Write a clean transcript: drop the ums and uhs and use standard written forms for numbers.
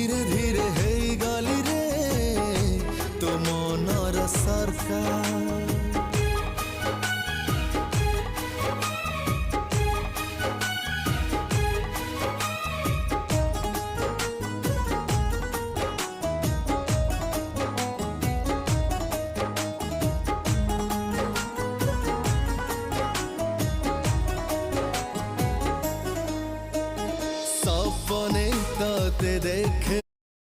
धीरे धीरे हेई गली रे तो मनर सरकार। सपने तोते देखे